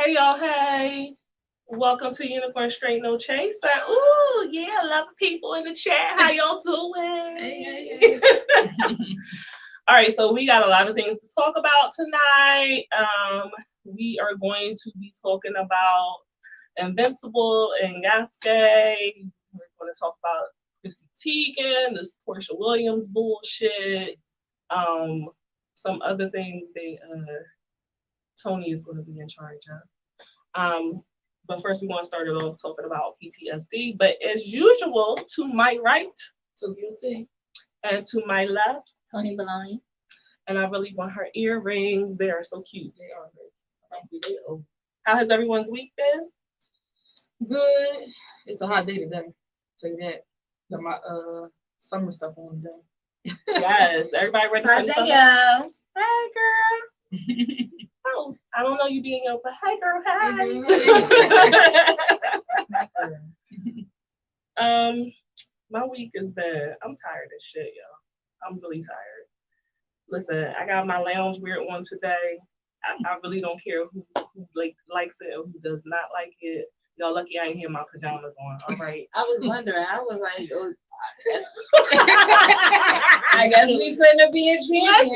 Hey y'all, hey. Welcome to Unicorn Straight No Chase. Ooh, yeah, love people in the chat. How y'all doing? Hey. All right, so we got a lot of things to talk about tonight. We are going to be talking about Invincible and Yasuke. We're going to talk about Chrissy Teigen, this Portia Williams bullshit, some other things that Tony is going to be in charge of. But first, we want to start it off talking about PTSD. But as usual, to my right, So guilty. and to my left, Tony Baloney. and I really want her earrings. They are so cute. They are great. How has everyone's week been? Good. It's a hot day today. Tell you that. Got my summer stuff on today. Yes, everybody ready for the summer? Hey, girl. Oh, I don't know you being your, but hey, girl, hey. My week is bad. I'm tired as shit, y'all. I'm really tired. Listen, I got my lounge weird one today. I really don't care who likes it or who does not like it. Y'all lucky I ain't hear my pajamas on. All right. I was wondering. I was like, oh, I guess we finna be in champion.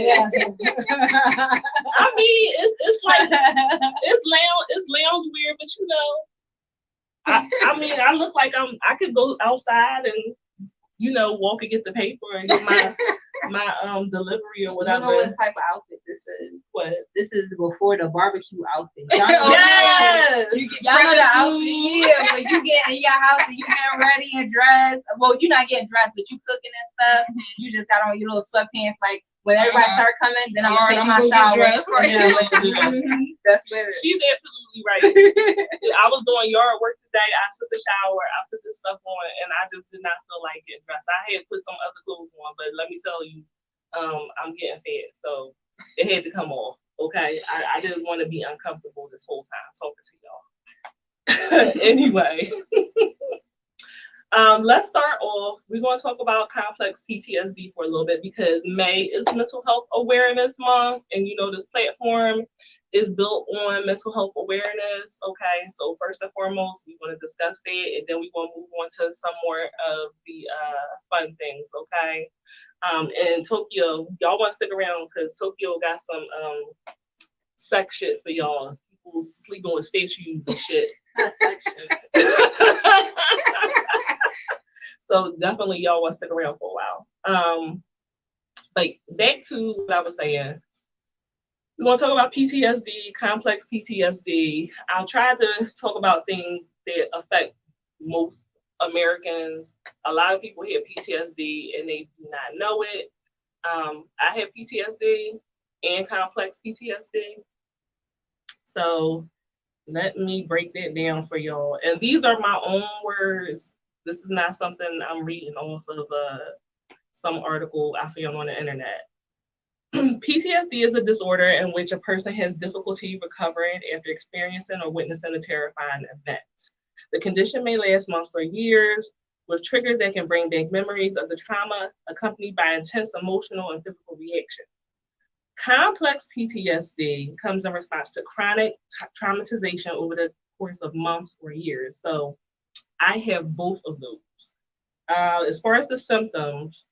Yeah. I mean, it's like it's lounge weird, but you know, I mean, I look like I could go outside and walk and get the paper and get my delivery or whatever. You know what type of outfit this is? What? This is before the barbecue outfit. Yes. Y'all know the outfit, yeah. When you get in your house and you getting ready and dressed. Well, you're not getting dressed, but you cooking and stuff. Mm-hmm. You just got on your little sweatpants. Like when everybody start coming, then I'm gonna take my shower. That's what She's absolutely right. I was doing yard work today. I took a shower. I put this stuff on, and I just did not feel like getting dressed. I had put some other clothes on, but let me tell you, I'm getting fed, so it had to come off. Okay, I didn't want to be uncomfortable this whole time talking to y'all. Anyway, let's start off. We're going to talk about complex PTSD for a little bit because May is Mental Health Awareness Month, and this platform is built on mental health awareness. Okay, so first and foremost, we want to discuss that, and then we want to move on to some more of the fun things. Okay, and Tokyo, y'all want to stick around because Tokyo got some sex shit for y'all. People sleeping with statues and shit. So definitely y'all want to stick around for a while. But back to what I was saying. We want to talk about PTSD, complex PTSD. I'll try to talk about things that affect most Americans. A lot of people have PTSD and they do not know it. I have PTSD and complex PTSD. So let me break that down for y'all. And these are my own words. This is not something I'm reading off of some article I found on the internet. PTSD is a disorder in which a person has difficulty recovering after experiencing or witnessing a terrifying event. The condition may last months or years, with triggers that can bring back memories of the trauma, accompanied by intense emotional and physical reactions. Complex PTSD comes in response to chronic traumatization over the course of months or years. So I have both of those. As far as the symptoms,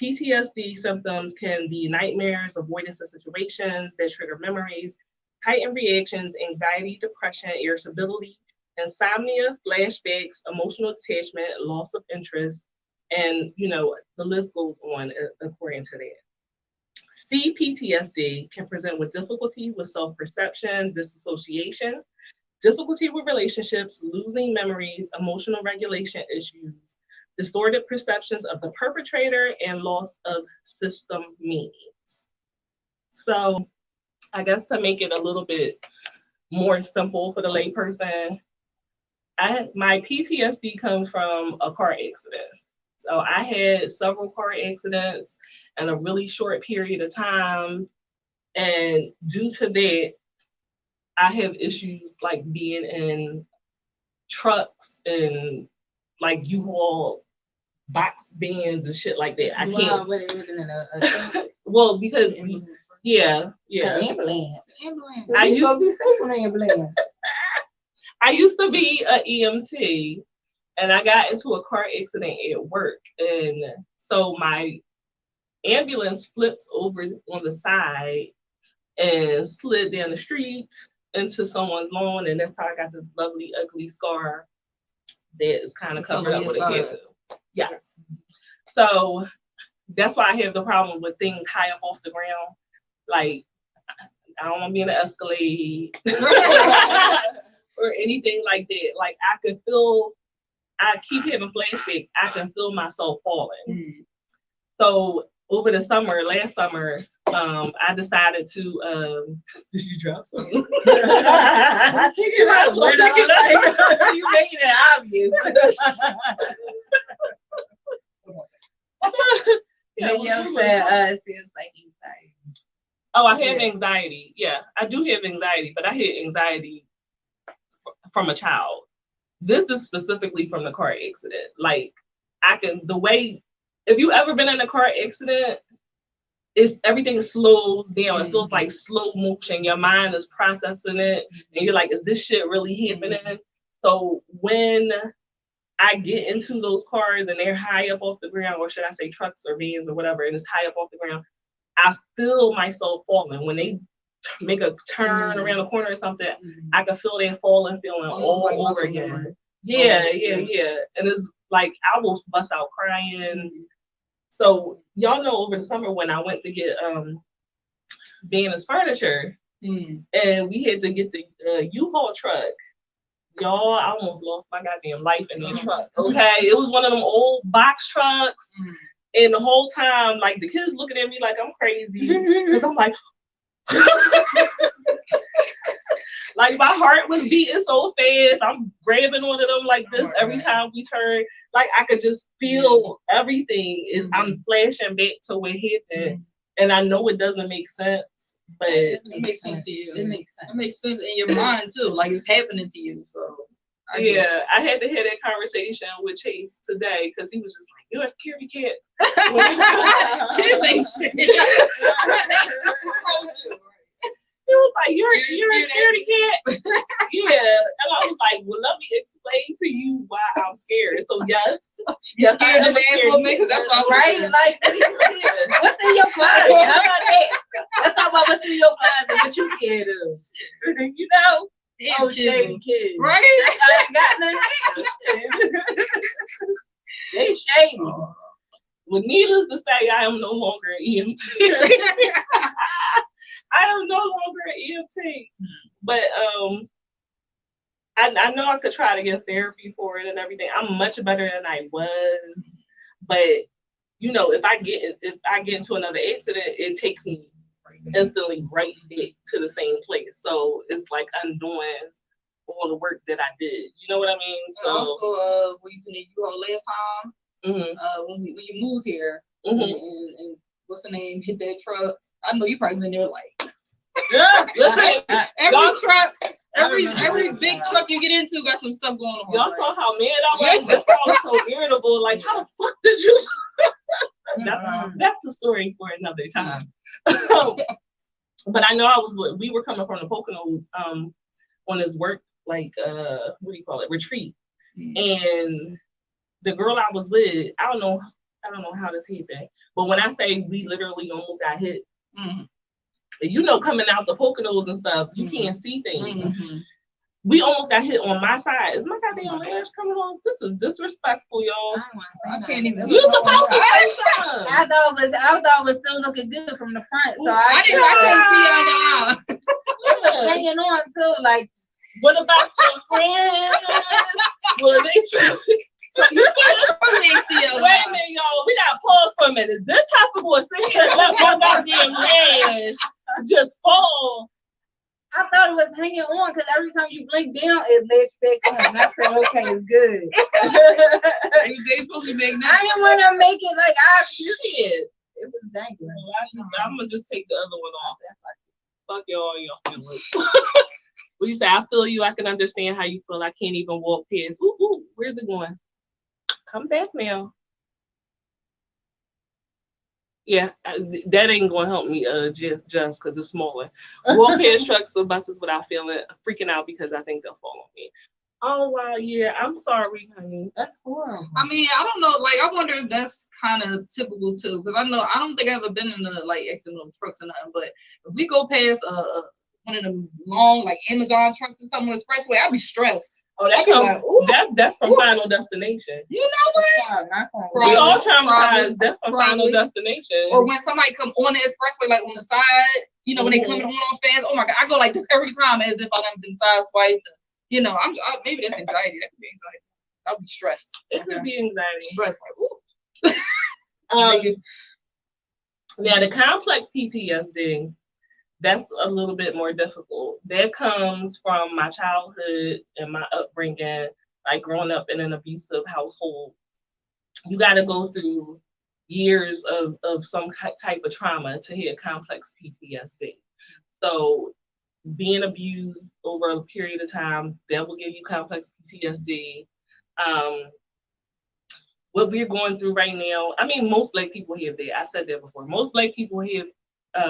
PTSD symptoms can be nightmares, avoidance of situations that trigger memories, heightened reactions, anxiety, depression, irritability, insomnia, flashbacks, emotional attachment, loss of interest, and the list goes on according to that. CPTSD can present with difficulty with self-perception, disassociation, difficulty with relationships, losing memories, emotional regulation issues, distorted perceptions of the perpetrator, and loss of system meanings. So I guess to make it a little bit more simple for the layperson, my PTSD comes from a car accident. So I had several car accidents in a really short period of time. And due to that, I have issues like being in trucks and like U-Haul box bands and shit like that. I can't. Living in a well, because Yeah. Ambulance. I used to be safe on ambulance. I used to be an EMT, and I got into a car accident at work, and so my ambulance flipped over on the side and slid down the street into someone's lawn, and that's how I got this lovely, ugly scar that is kind of covered up with a tattoo. Yes. So that's why I have the problem with things high up off the ground. Like, I don't want to be in an Escalade or anything like that. Like, I keep having flashbacks. I can feel myself falling. So over the last summer, I decided to, did you drop something? You making it obvious. You said feels like anxiety. Oh, I have anxiety. Yeah, I do have anxiety, but I had anxiety from a child. This is specifically from the car accident. Like, if you ever been in a car accident, everything slows down. It feels like slow motion. Your mind is processing it, and you're like, is this shit really happening? So when I get into those cars and they're high up off the ground, or should I say trucks or vans or whatever, and it's high up off the ground, I feel myself falling. When they make a turn around the corner or something, I can feel that falling feeling all over again. Yeah. And it's like I will bust out crying. So y'all know over the summer when I went to get Vanna's furniture, and we had to get the U-Haul truck. Y'all, I almost lost my goddamn life in that truck. Okay, it was one of them old box trucks, and the whole time, like, the kids looking at me like I'm crazy because I'm like, like, my heart was beating so fast. I'm grabbing one of them like this every time we turn. Like, I could just feel everything. I'm flashing back to what happened, and I know it doesn't make sense. But it makes sense to you. It makes sense. It makes sense in your mind too, like it's happening to you. So I had to have that conversation with Chase today because he was just like, "You're a scaredy cat." Kids ain't shit. He was like, "You're a scaredy cat." Yeah, and I was like, "Well, let me explain to you why I'm scared." So yes, you're scared of ass whooping because that's what I'm right. Like, what's in your closet? How about that? Let's talk about what's in your closet. What you scared of? You know? Oh, shady kids. Right? I ain't got nothing else. They shady. Well, needless to say, I am no longer an EMT. I am no longer an EMT, but I know I could try to get therapy for it and everything. I'm much better than I was, but you know, if I get into another accident, it takes me instantly right back to the same place. So it's like undoing all the work that I did. You know what I mean? So also, when you did U-Haul last time, when you moved here, and what's the name, hit that truck. I know you probably was in there like, yeah. Listen, every truck, every big truck you get into got some stuff going on. Y'all saw how mad I was. That's why I was so irritable. Like, how the fuck did you? That's a story for another time. But I know we were coming from the Poconos on this work, like what do you call it, retreat, and the girl I was with, I don't know how this happened, but when I say we literally almost got hit, you know, coming out the Poconos and stuff, you can't see things. We almost got hit on my side. Is my goddamn lash coming off? This is disrespectful, y'all. I can't even. You supposed to say something. I thought it was still looking good from the front. So I couldn't see y'all. Hanging on too, like. What about your friends? Well, they so you wait a minute, y'all. We gotta pause for a minute. This type of boy sit here and let my goddamn lash just fall. I thought it was hanging on because every time you blink down, it lets back on. I said, okay, it's good. They supposed to make I didn't want to make it like shit. It was dangling. I'm gonna just take the other one off. Fuck y'all feelings. What you say? I feel you. I can understand how you feel. I can't even walk past. Ooh, where's it going? Come back now. Yeah, that ain't gonna help me just because it's smaller. Walk past trucks or buses without freaking out because I think they'll fall on me. Oh wow, yeah, I'm sorry, honey. That's horrible. I mean, I don't know. Like, I wonder if that's kind of typical too, because I don't think I've ever been in the like accident on trucks or nothing. But if we go past one of them long like Amazon trucks or something on the expressway, I'd be stressed. Oh, that's from Final Destination. You know what? We all traumatized. That's from Final Destination. Or when somebody come on the expressway, like on the side, you know, when they coming on fast. Oh my God, I go like this every time as if I done been sideswiped. You know, maybe that's anxiety. That could be anxiety. I'll be stressed. It could be anxiety. Stressed, like, ooh. Now the complex PTSD, that's a little bit more difficult. That comes from my childhood and my upbringing, like growing up in an abusive household. You got to go through years of some type of trauma to hit complex PTSD. So being abused over a period of time, that will give you complex PTSD. What we're going through right now, I mean, most Black people have that. I said that before. Most Black people have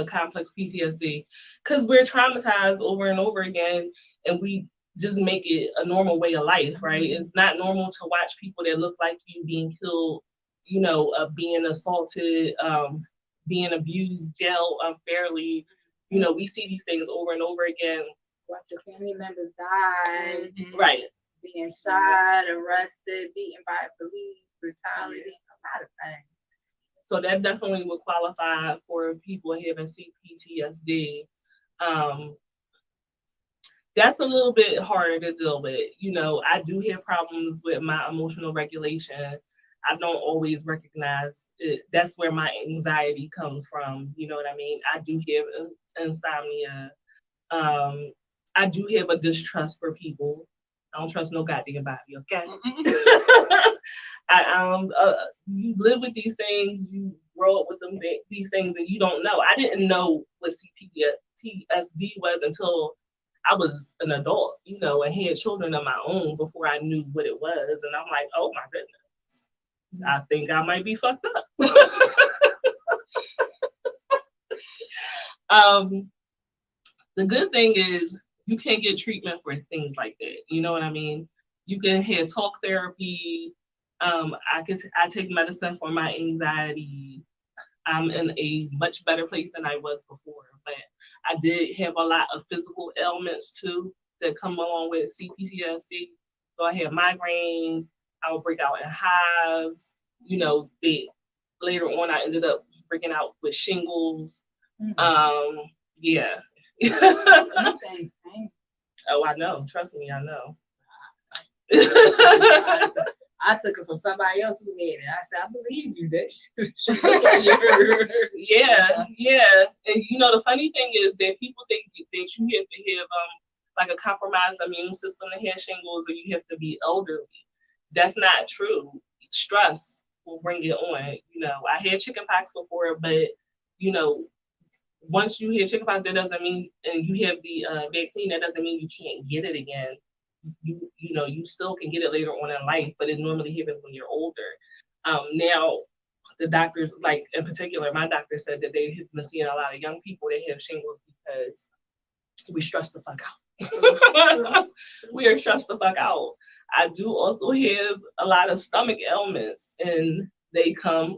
complex PTSD because we're traumatized over and over again, and we just make it a normal way of life, right? It's not normal to watch people that look like you being killed, you know, being assaulted, being abused, jailed unfairly. You know, we see these things over and over again. Watch your family members die. Right. Being shot, arrested, beaten by police, brutality, a lot of things. So that definitely would qualify for people having CPTSD. That's a little bit harder to deal with. You know, I do have problems with my emotional regulation. I don't always recognize it. That's where my anxiety comes from. You know what I mean? I do have insomnia. I do have a distrust for people. I don't trust no goddamn body, okay? You live with these things, you grow up with these things, and you don't know. I didn't know what CPTSD was until I was an adult, you know, and had children of my own before I knew what it was. And I'm like, oh my goodness, I think I might be fucked up. The good thing is you can get treatment for things like that. You know what I mean? You can have talk therapy. I take medicine for my anxiety. I'm in a much better place than I was before, but I did have a lot of physical ailments too that come along with CPTSD. So I had migraines. I would break out in hives. You know, later on I ended up breaking out with shingles. Yeah. Oh, I know. Trust me, I know. I took it from somebody else who had it. I said, I believe you, bitch. Yeah. And you know, the funny thing is that people think that you have to have like a compromised immune system to have shingles, or you have to be elderly. That's not true. Stress will bring it on. You know, I had chickenpox before, but you know, once you have chickenpox, that doesn't mean, and you have the vaccine, that doesn't mean you can't get it again. You know, you still can get it later on in life, but it normally happens when you're older. Now, the doctors, like in particular, my doctor said that they have been seeing a lot of young people that have shingles because we stress the fuck out. We are stressed the fuck out. I do also have a lot of stomach ailments, and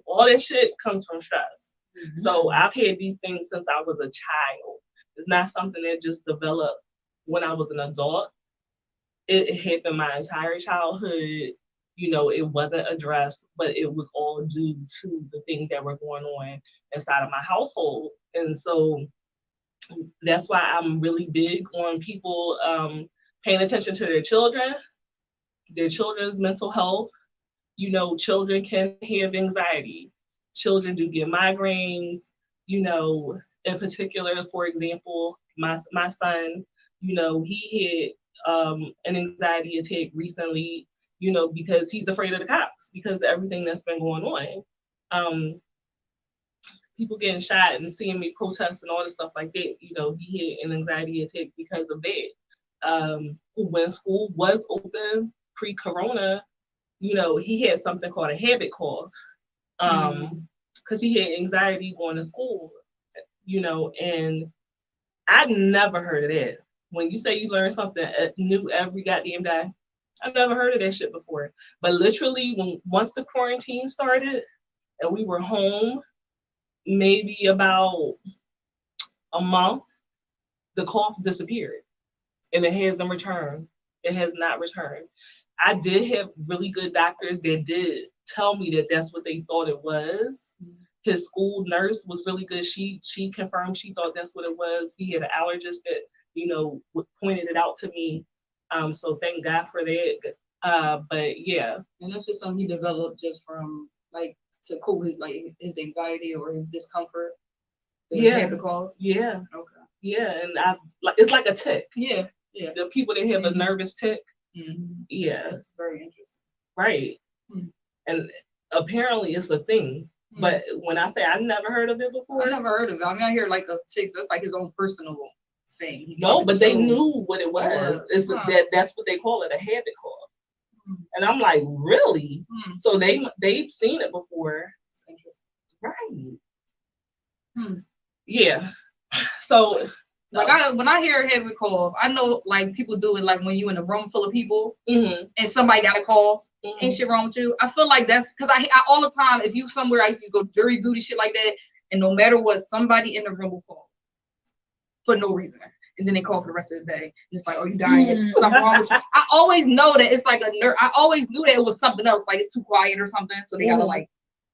all that shit comes from stress. So I've had these things since I was a child. It's not something that just developed when I was an adult. It happened my entire childhood. You know, it wasn't addressed, but it was all due to the things that were going on inside of my household. And so that's why I'm really big on people paying attention to their children's mental health. You know, children can have anxiety. Children do get migraines. You know, in particular, for example, my son, you know, he had an anxiety attack recently, you know, because he's afraid of the cops because of everything that's been going on. People getting shot and seeing me protest and all this stuff like that, you know, he had an anxiety attack because of that. When school was open pre-corona, you know, he had something called a habit cough. because he had anxiety going to school, you know, and I never heard of that. When you say you learn something new every goddamn day, I never heard of that shit before. But literally, once the quarantine started and we were home, maybe about a month, the cough disappeared and it hasn't returned. It has not returned. I did have really good doctors that did tell me that that's what they thought it was. His school nurse was really good. She confirmed she thought that's what it was. He had an allergist that, you know, pointed it out to me. So thank God for that. But yeah. And that's just something he developed just from like to cope with like his anxiety or his discomfort. Yeah. Have to call. Yeah. Okay. Yeah, and it's like a tick. Yeah. Yeah. The people that have a nervous tick. Mm-hmm. Yeah. That's very interesting. Right. Mm-hmm. And apparently it's a thing. Mm-hmm. But when I say I never heard of it before. I never heard of it. I mean, I hear like a tick. That's like his own personal thing. No, but they knew what it was. It's that's what they call it, a habit call. Mm-hmm. And I'm like, really? Mm-hmm. So they've seen it before. That's interesting. Right. Hmm. Yeah. So like when I hear a habit cough, I know like people do it like when you in a room full of people and somebody got a cough. Ain't shit wrong with you. I feel like that's because I all the time, if you somewhere, I used to go jury duty, shit like that, and no matter what, somebody in the room will call for no reason. And then they call for the rest of the day. And it's like, oh, you dying? Something wrong with you. I always know that it's like I always knew that it was something else, like it's too quiet or something. So they gotta like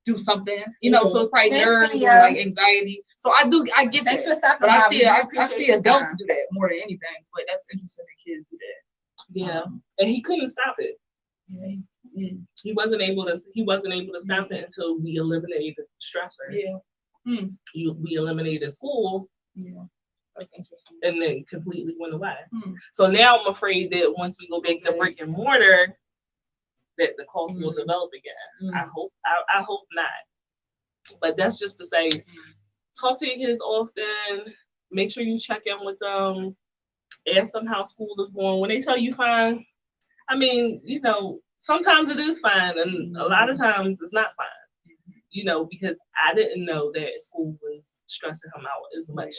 do something, you know, so it's probably nerves or like anxiety. So I get that. But I see adults do that more than anything. But that's interesting that kids do that. Yeah. And he couldn't stop it. He wasn't able to stop it until we eliminated the stressor. Yeah. We eliminated school. Yeah. That's interesting. And then completely went away. So now I'm afraid that once we go back to brick and mortar, that the cough will develop again. I hope not. But that's just to say, talk to your kids often. Make sure you check in with them. Ask them how school is going. When they tell you fine, I mean, you know, sometimes it is fine, and a lot of times it's not fine. You know, because I didn't know that school was stressing him out as much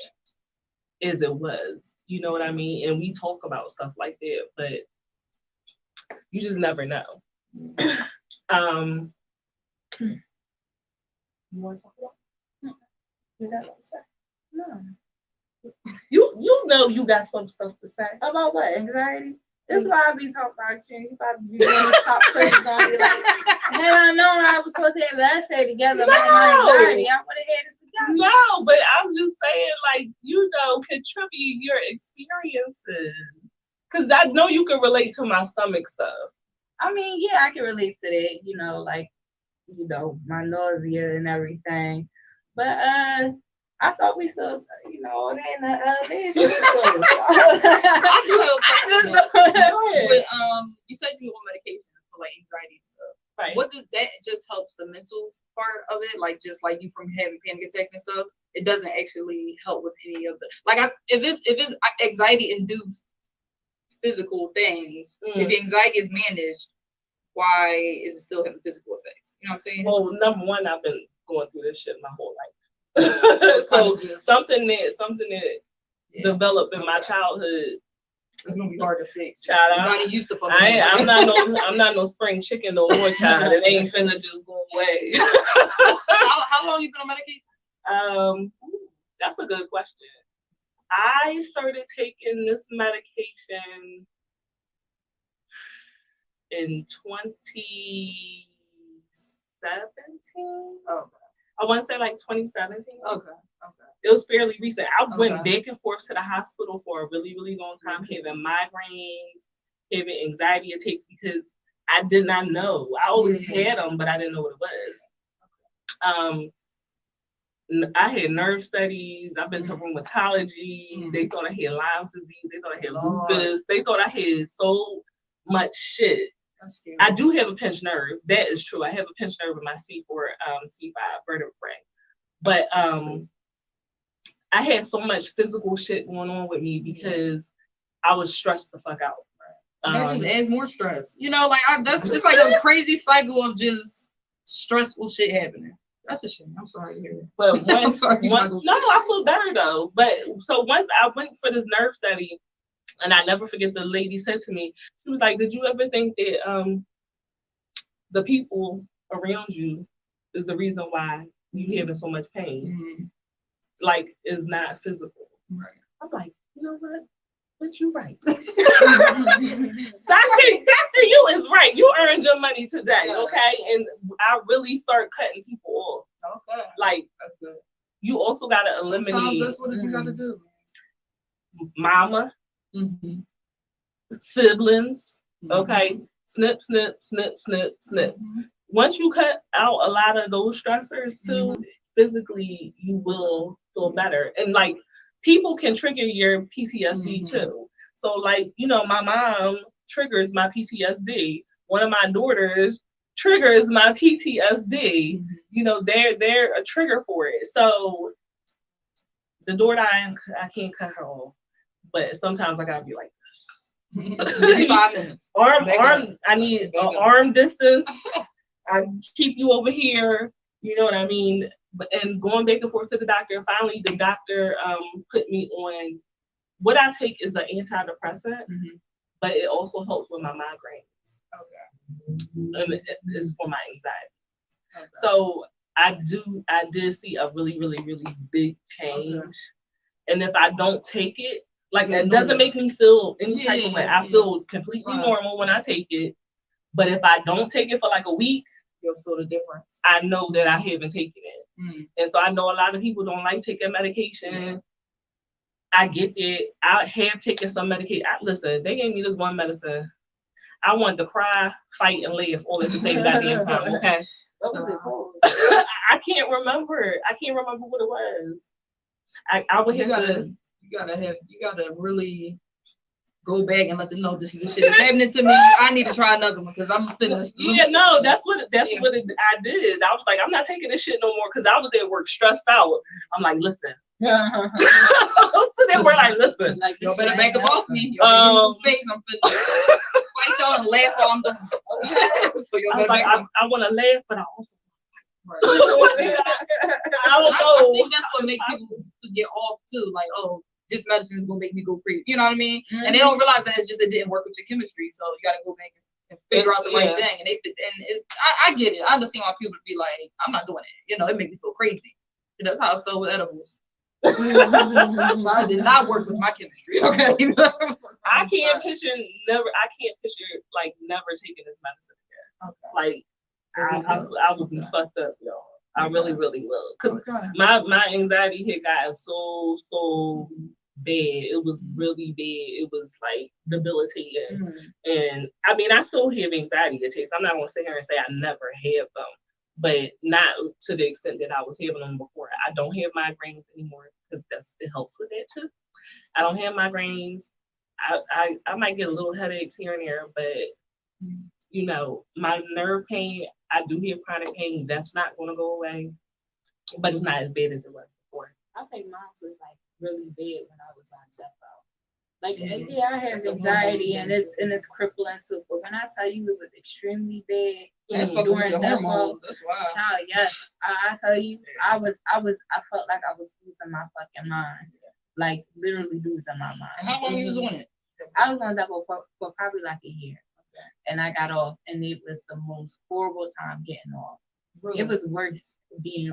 as it was. You know what I mean? And we talk about stuff like that, but you just never know. You want to talk about? You got something to say? No. You know you got some stuff to say. About what? Anxiety? That's why I be talking about you. You about to be doing the top questions on me like, hell, I know I was supposed to have that say together about my anxiety. I would have had it together. No, but I'm just saying, like, you know, contribute your experiences. Because I know you can relate to my stomach stuff. I mean, yeah, I can relate to that, you know, like, you know, my nausea and everything. But I thought we still, you know, all that in the I do have a question. But you said you were on medication for like anxiety and stuff. Right. What does that just helps the mental part of it? Like just like you from having panic attacks and stuff, it doesn't actually help with any of the if it's anxiety induced physical things, if anxiety is managed, why is it still having physical effects? You know what I'm saying? Well, number one, I've been going through this shit my whole life. So something that developed in my childhood. It's gonna be hard to fix. Child, Nobody used to fucking. I'm not no spring chicken no more, child. It ain't finna just go away. How long you been on medication? That's a good question. I started taking this medication in 2017. Oh. I want to say like 2017. Okay. It was fairly recent. I went back and forth to the hospital for a really, really long time, having migraines, having anxiety attacks because I did not know. I always had them, but I didn't know what it was. I had nerve studies. I've been to rheumatology. They thought I had Lyme's disease. They thought I had lupus. They thought I had so much shit. I do have a pinched nerve. That is true. I have a pinched nerve in my C4, C5 vertebrae. But I had so much physical shit going on with me because I was stressed the fuck out. That just adds more stress. You know, like it's like a crazy cycle of just stressful shit happening. That's a shame. I'm sorry to hear that. But once, sorry, no, I feel better though. But so once I went for this nerve study, and I never forget the lady said to me, she was like, "Did you ever think that the people around you is the reason why you having so much pain? Like, is not physical." Right. I'm like, you know what? But you right. Dr. You is right. You earned your money today, okay? And I really start cutting people off. Okay. Like, that's good. You also gotta eliminate. Sometimes that's what you gotta do. Mama, siblings, okay? Snip, snip, snip, snip, snip. Once you cut out a lot of those stressors too, physically you will feel better. And like, people can trigger your PTSD too. So like, you know, my mom triggers my PTSD. One of my daughters triggers my PTSD. You know, they're a trigger for it. So the daughter, I can't cut her off, but sometimes I gotta be like this. 5 minutes. Arm. I need an arm distance. I keep you over here. You know what I mean? And going back and forth to the doctor. Finally, the doctor put me on what I take is an antidepressant, but it also helps with my migraines. Okay. And it's for my anxiety. Okay. So I did see a really, really, really big change. Okay. And if I don't take it, like it doesn't make me feel any type of way. I feel completely normal when I take it. But if I don't take it for like a week, you'll feel the difference. I know that I haven't taken it. And so I know a lot of people don't like taking medication. I get it. I have taken some medication. Listen, they gave me this one medicine. I wanted to cry, fight, and laugh all at the same goddamn time. Okay. What was it called? I can't remember. I can't remember what it was. I would have to. You gotta really go back and let them know this shit is happening to me. I need to try another one because I'm feeling this. Yeah, no, that's what I did. I was like, I'm not taking this shit no more because I was at work stressed out. I'm like, listen. I'm sitting there, we're like, listen. Like, y'all better back up off me. Y'all give me some space. I'm finna fight y'all and laugh while I'm done. So y'all better I want to laugh, but I also. Right. I think that's what makes people get off too. Like, oh, this medicine is gonna make me go crazy. You know what I mean? And they don't realize that it's just it didn't work with your chemistry. So you got to go back and figure out the right thing. And I get it. I understand why people be like, I'm not doing it. You know, it makes me feel crazy. And that's how I felt with edibles. So I did not work with my chemistry. Okay. I can't picture like never taking this medicine again. Okay. Like I would be fucked up, y'all. I really, really will. Because my anxiety had gotten so bad. It was really bad. It was like debilitating. And I mean, I still have anxiety attacks. I'm not gonna sit here and say I never have them, but not to the extent that I was having them before. I don't have migraines anymore because it helps with that too. I don't have migraines. I might get a little headaches here and there, but you know, my nerve pain, I do have chronic pain. That's not going to go away, but it's not as bad as it was before. I think mine was like really bad when I was on Jeffo. Like, yeah, I have anxiety and it's crippling too. But when I tell you it was extremely bad during Jeffo, that's why. Child, yes, I tell you, I felt like I was losing my fucking mind, like literally losing my mind. And how long you was on it? I was on Jeffo for probably like a year. And I got off, and it was the most horrible time getting off. Really? It was worse getting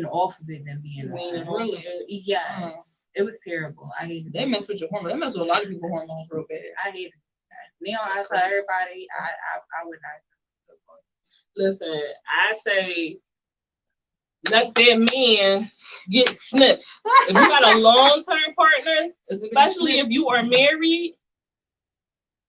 off of it than being on. Really? Yes. It was terrible. I hated it. They mess with your hormones. They mess with a lot of people's hormones real bad. I hated it. Now I tell everybody, I would not. Listen, I say let that man get snipped. If you got a long-term partner, especially if you are married,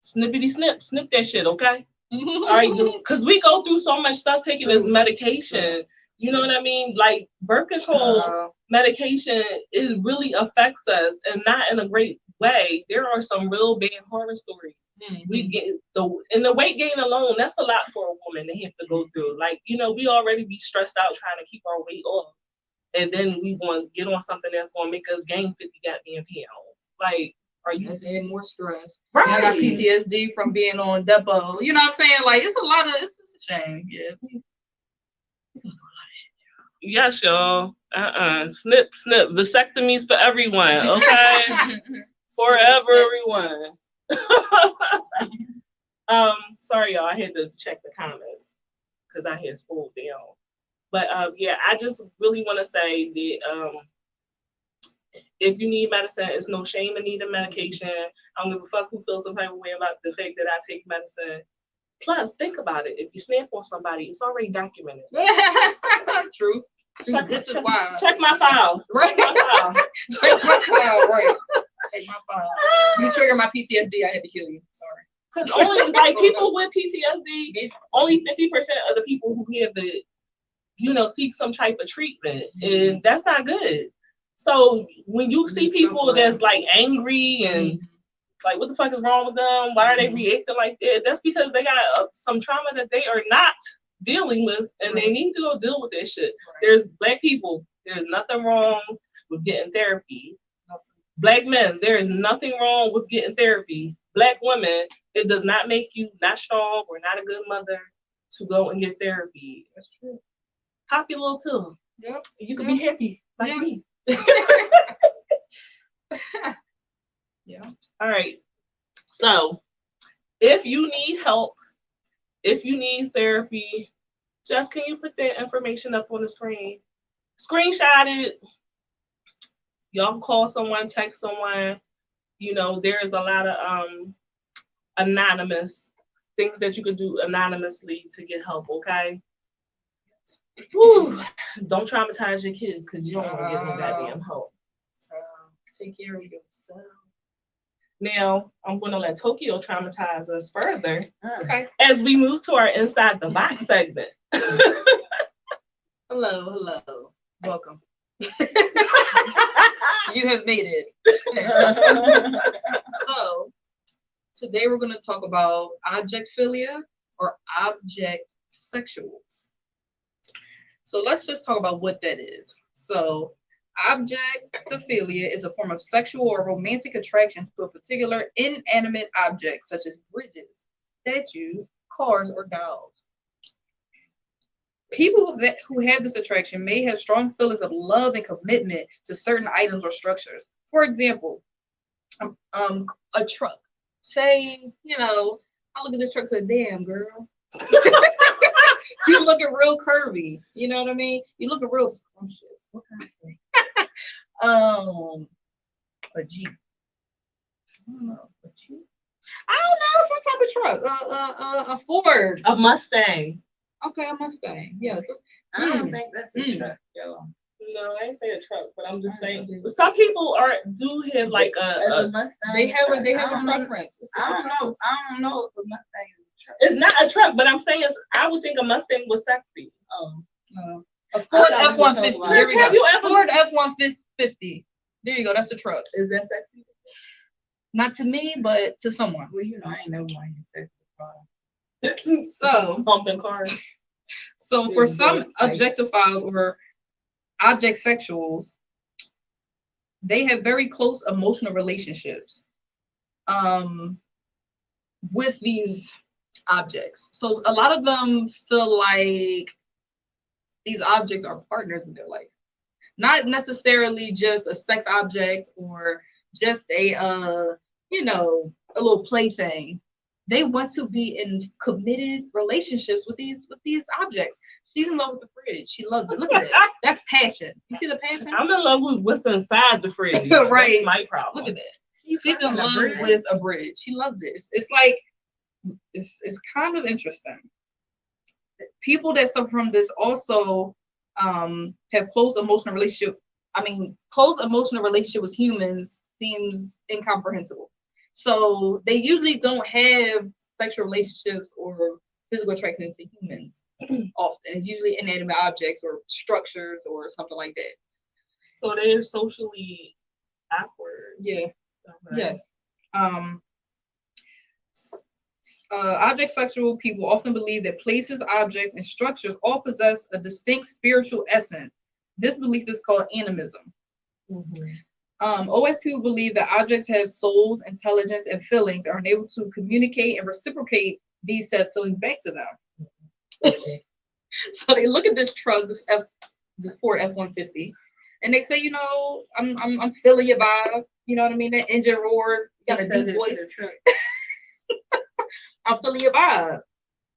snippity snip that shit, okay? All right, because we go through so much stuff taking this medication. You know what I mean? Like birth control medication, it really affects us, and not in a great way. There are some real bad horror stories. We get and the weight gain alone, that's a lot for a woman to have to go through. Like, you know, we already be stressed out trying to keep our weight off, and then we want to get on something that's going to make us gain 50 goddamn pounds. Like, are you? That's add more stress. Right. I got PTSD from being on depot. You know what I'm saying? Like, it's a lot of. It's a shame. Yeah. Yes, y'all. Snip, snip. Vasectomies for everyone, okay? For everyone. Sorry, y'all. I had to check the comments because I had scrolled down. But yeah, I just really want to say that if you need medicine, it's no shame in needing medication. I don't give a fuck who feels some type of way about the fact that I take medicine. Plus, think about it. If you snap on somebody, it's already documented. True. Check, this is check, why. Check my file. Right. Check my file. Check my file. Right. Check my file. You trigger my PTSD. I had to kill you. Sorry. Because only like people with PTSD, only 50% of the people who have it, seek some type of treatment, and that's not good. So when you see people that's like angry and like, what the fuck is wrong with them? Why are they reacting like that? That's because they got some trauma that they are not dealing with, and they need to go deal with that shit. There's Black people. There's nothing wrong with getting therapy. Black men, there is nothing wrong with getting therapy. Black women, it does not make you not strong or not a good mother to go and get therapy. That's true. Pop your little pill. Yep. You can be happy like me. Yeah. All right. So if you need help, if you need therapy, just can you put that information up on the screen? Screenshot it. Y'all can call someone, text someone. There is a lot of anonymous things that you can do anonymously to get help, okay? Whew. Don't traumatize your kids because you don't want to get no goddamn help. Take care of yourself. Now, I'm going to let Tokyo traumatize us further. Okay. As we move to our Inside the Box segment. Hello. Welcome. You have made it. So, today we're going to talk about objectophilia or object sexuals. So let's just talk about what that is. So objectophilia is a form of sexual or romantic attraction to a particular inanimate object, such as bridges, statues, cars, or dolls. People who have this attraction may have strong feelings of love and commitment to certain items or structures. For example, a truck. Say, I look at this truck and say, damn, girl. You looking real curvy. You know what I mean? You looking real scrumptious. What kind of thing? A Jeep. I don't know. A Jeep? I don't know. Some type of truck. A Ford. A Mustang. Okay, a Mustang. Yes. I don't think that's a truck, yo. No, I ain't say a truck, but I'm just saying. Some people do have like a Mustang. They have a preference. I don't know if a Mustang is a truck. It's not a truck, but I'm saying I would think a Mustang was sexy. A Ford F-150. Here we go. Ford F-150. There you go. That's a truck. Is that sexy? Not to me, but to someone. Well, I ain't never wanted to sexy car. So pumping cars. So for some objectophiles or object sexuals, they have very close emotional relationships with these objects. So a lot of them feel like these objects are partners in their life. Not necessarily just a sex object or just a little plaything. They want to be in committed relationships with these objects. She's in love with the fridge. She loves it. Look at it. That's passion. You see the passion? I'm in love with what's inside the fridge. Right. That's my problem. Look at that. She's in love with a bridge. She loves it. It's like it's kind of interesting. People that suffer from this also have close emotional relationship. Close emotional relationship with humans seems incomprehensible. So they usually don't have sexual relationships or physical attraction to humans often. It's usually inanimate objects or structures or something like that. So they're socially awkward. Yeah. Okay. Yes. Object sexual people often believe that places, objects, and structures all possess a distinct spiritual essence. This belief is called animism. Mm-hmm. OS people believe that objects have souls, intelligence, and feelings, and are able to communicate and reciprocate these said feelings back to them. So they look at this truck, this this Ford F-150, and they say, you know, I'm feeling your vibe. You know what I mean? That engine roar, you got a deep voice. I'm feeling your vibe,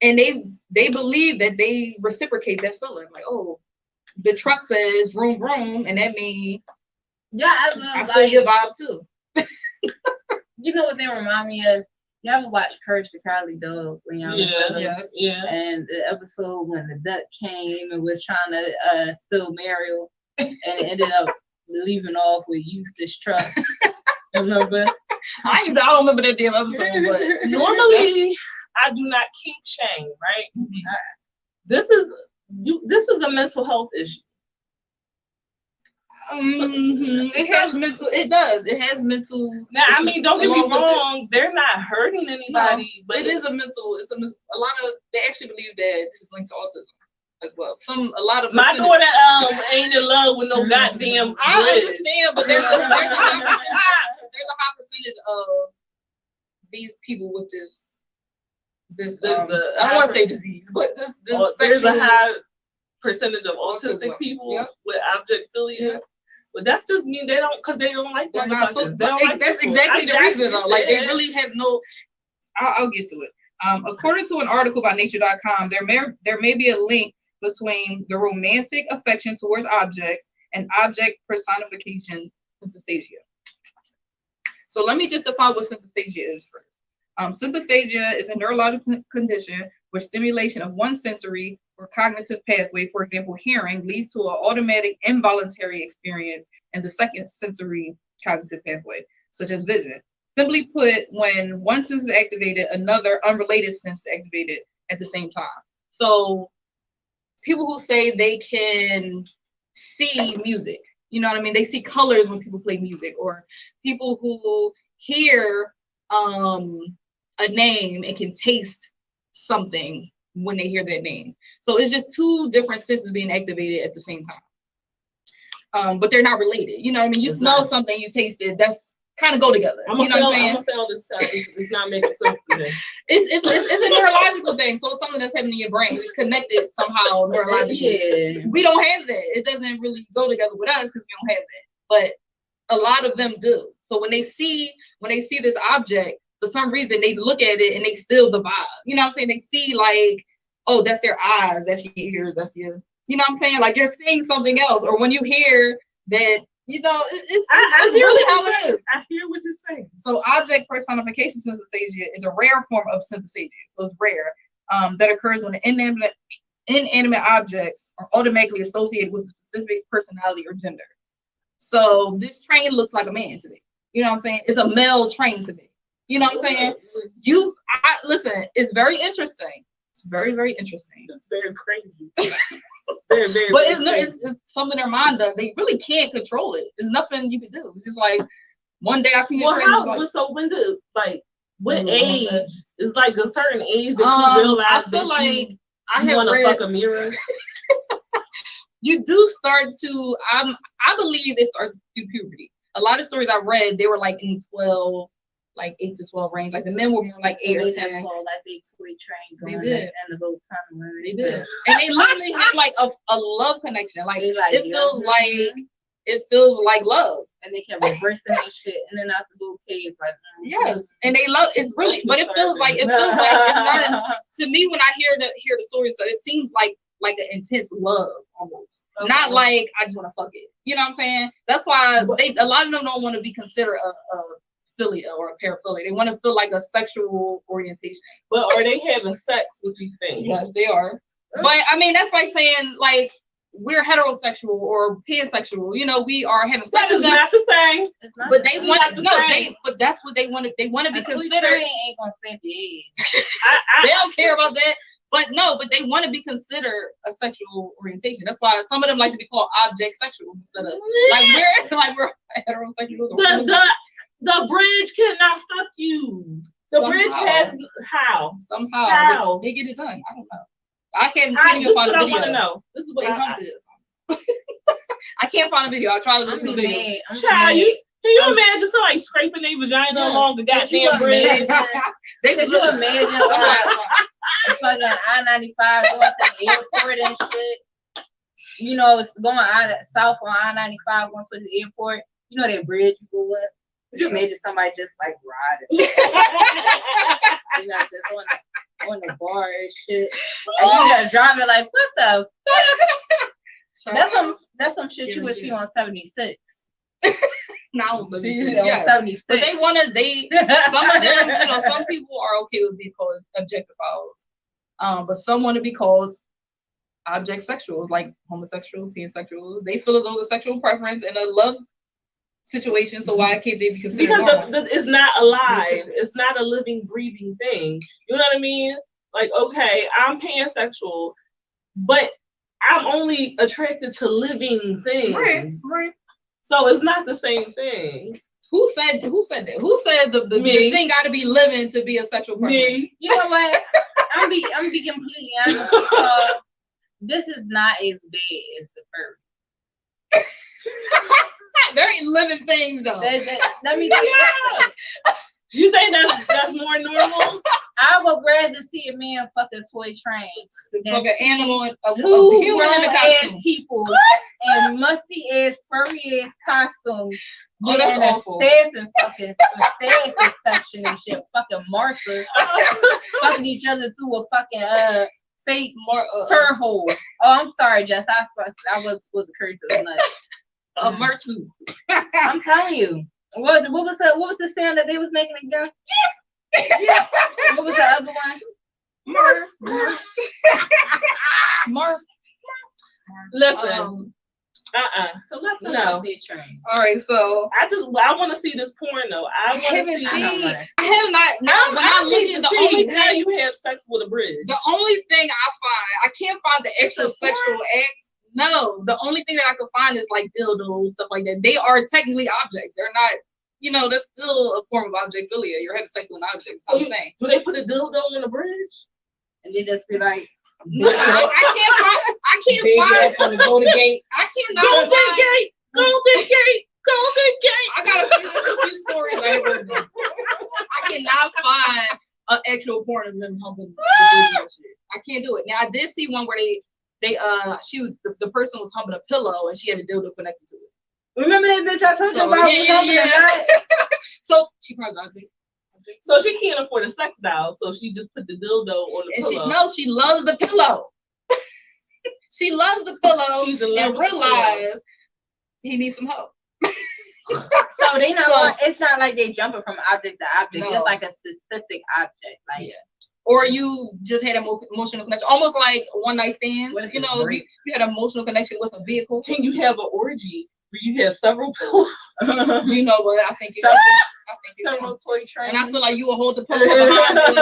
and they believe that they reciprocate that feeling. Like, oh, the truck says vroom vroom, and that means I feel your vibe too. You know what they remind me of? You ever watch Courage the Cowardly Dog when y'all was little? Yeah. And the episode when the duck came and was trying to steal Mariel, and it ended up leaving off with Eustace truck. Remember? I don't remember that damn episode, but normally I do not kink shame, right? Mm-hmm. This is a mental health issue. Mm-hmm. It has mental. Now, I mean, don't get me wrong, they're not hurting anybody, no, but a lot of, they actually believe that this is linked to autism as well. A lot of my daughter ain't in love with no goddamn bridge. I understand, but there's a high percentage of these people with this I don't want to say disease, but this there's a high percentage of autistic people with objectophilia. But that just means they don't like that. That's exactly the reason though. Like they really have no. I'll get to it. According to an article by Nature.com, there may be a link between the romantic affection towards objects and object personification synesthesia. So let me just define what synesthesia is first. Synesthesia is a neurological condition where stimulation of one sensory or cognitive pathway, for example, hearing, leads to an automatic involuntary experience in the second sensory cognitive pathway, such as vision. Simply put, when one sense is activated, another unrelated sense is activated at the same time. So people who say they can see music, you know what I mean? They see colors when people play music, or people who hear a name and can taste something when they hear that name. So it's just two different senses being activated at the same time. But they're not related. You know what I mean? You smell something, you taste it, that's kind of go together. You know what I'm saying? I'm gonna fail this test. It's not making sense to me. It's a neurological thing. So it's something that's happening in your brain. It's connected somehow neurologically. Yeah. We don't have that. It doesn't really go together with us because we don't have that. But a lot of them do. So when they see this object, for some reason they look at it and they feel the vibe. You know what I'm saying? They see like, oh, that's their eyes, that's your ears, that's your, you know what I'm saying? Like you're seeing something else. Or when you hear that, you know, it's really how it is. I hear what you're saying. So object personification synesthesia is a rare form of synesthesia. So it's rare. That occurs when inanimate objects are automatically associated with a specific personality or gender. So this train looks like a man to me. You know what I'm saying? It's a male train to me. You know what I'm saying? Listen, it's very interesting. It's very, very interesting. It's very crazy. It's very, very but it's something their mind does. They really can't control it. There's nothing you can do. It's just like one day I see your friend. So when what age is like a certain age that you realize I feel that you want to fuck a mirror? You do start to, I believe it starts through puberty. A lot of stories I read, they were like in 8 to 12 range. Like the men were more like 8 or 10. Like they toy train going. They did. And the little primary. They did. And they literally have like a love connection. Like it feels like love. And they kept reversing their shit and then out the little cave like yes. And they love it's really but it feels like it's not to me when I hear the story, so it seems like an intense love almost. Okay. Not like I just want to fuck it. You know what I'm saying? That's why a lot of them don't want to be considered a philia or a paraphilia. They want to feel like a sexual orientation. But are they having sex with these things? Yes, they are. But I mean, that's like saying like we're heterosexual or pansexual. You know, we are having sex. That is not the same. But they want but that's what they want to. They want to be considered. Ain't gonna say the age. They don't care about that. But they want to be considered a sexual orientation. That's why some of them like to be called object sexual instead of we're heterosexuals. The bridge cannot fuck you. The bridge has somehow they get it done. I don't know. I can't even find a video. This is what I want to know. I can't find a video. I tried to look for a video. Child, can you imagine somebody scraping their vagina along the goddamn bridge? Could you imagine it's like an I-95 going to the airport and shit? you know, it's going out south on I-95 going to the airport. You know that bridge you go up? Could you imagine somebody just like riding? You know, just on the bar and shit. And you just driving like, what the fuck? That's some shit you would see on 76. Now on 76. Yeah. 76. But some of them, you know, some people are okay with being called objectophiles. But some want to be called object sexuals, like homosexual, pansexual. They feel as though the sexual preference in a love situation, so why can't they be considered because it's not alive. It's not a living, breathing thing. You know what I mean? Like, okay, I'm pansexual, but I'm only attracted to living things. Right. So it's not the same thing. Who said that? Who said the thing got to be living to be a sexual preference? Me. You know what? I'm be completely honest with y'all. This is not as bad as the furry. There ain't living things though. Let me tell you something. You think that's more normal? I would rather see a man fuck a toy train Like an animal, a two human in a ass costume. people in musty ass, furry ass costumes. Oh, that's awful. Stairs infection and shit. Fucking Martha. Fucking each other through a fucking fake turd hole. Oh, I'm sorry, Jess. I was supposed to curse as much. Martu. I'm telling you. What was the sound that they was making again? Yeah. What was the other one? Marf. Listen. So let's put no. their train. All right, so I want to see this porn though. I haven't see. seen. I have not. Now when I look at the only how thing you have sex with a bridge. the only thing I can't find the actual sexual act. No, the only thing that I could find is like dildos, stuff like that. They are technically objects. They're not, you know, that's still a form of objectophilia. You're having sex with an object. It's the thing. Do they put a dildo on the bridge? And they just be like, No, I can't find on the Golden Gate. I cannot find Golden Gate. I got a few stories I heard. I cannot find an actual porn of them humping the bridge and shit. I can't do it. Now I did see one where the person was humping a pillow and she had a dildo connected to it. Remember that bitch I told you about? Yeah. So she probably got it. So she can't afford a sex doll, so she just put the dildo on the pillow. She loves the pillow. She loves the pillow. She's in love and with realized he needs some help. So they not. It's not like they jumping from object to object. No. It's like a specific object. Like Or you just had an emotional connection, almost like one night stands. You know, you had an emotional connection with a vehicle. Can you have an orgy where you have several pillows? You know what? I think it's several toy trains. And I feel like you will hold the pillow behind you and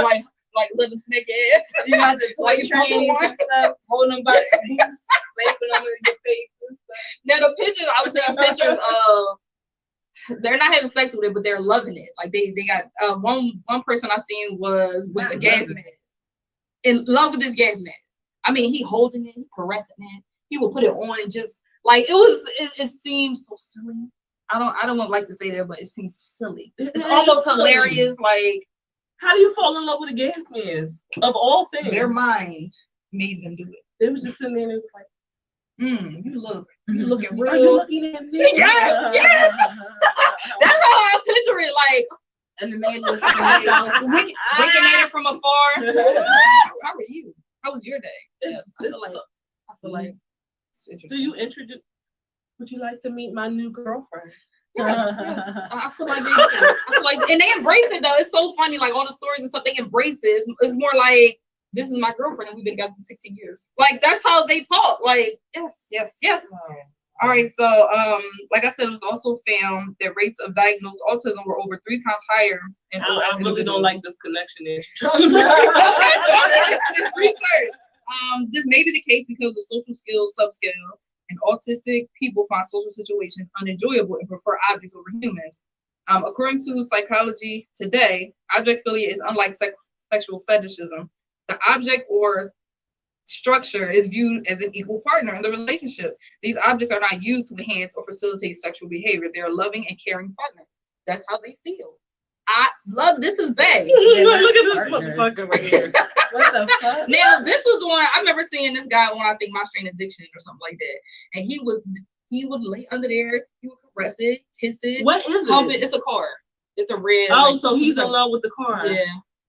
like let them smack your ass. You got the toy trains and stuff, holding them by the boots, slapping them in your face and stuff. Now the pictures, I was seeing pictures of. They're not having sex with it, but they're loving it. Like they got one person I seen was with a gas mask, in love with this gas mask. I mean, he holding it, caressing it. He will put it on and just like it seems so silly. I don't like to say that, but it seems silly. It's almost hilarious. Like, how do you fall in love with a gas mask? Of all things, their mind made them do it. They was just sitting there and it was like, you looking real. Are you looking at me? Yes. That's how I picture it. Like, and the man was winking at it from afar. How are you? How was your day? Yes, I feel like it's interesting. Do you introduce? Would you like to meet my new girlfriend? Yes. I feel like and they embrace it though. It's so funny. Like all the stories and stuff, they embrace it. It's more like, this is my girlfriend and we've been together for 16 years. Like that's how they talk. Like, yes. Wow. All right, so like I said, it was also found that rates of diagnosed autism were over 3 times higher in I really don't like this connection there. It's research. This may be the case because the social skills subscale and autistic people find social situations unenjoyable and prefer objects over humans. According to Psychology Today, objectophilia is unlike sexual fetishism. The object or structure is viewed as an equal partner in the relationship. These objects are not used to enhance or facilitate sexual behavior. They are loving and caring partners. That's how they feel. I love this is bad. Look at this motherfucker right here. What the fuck? Now this was the one I remember seeing this guy on I think My Strange Addiction or something like that, and he would lay under there, he would caress it, kiss it. What is pump it? It's a car. It's a red. Oh, like, so he's in love with the car. Yeah.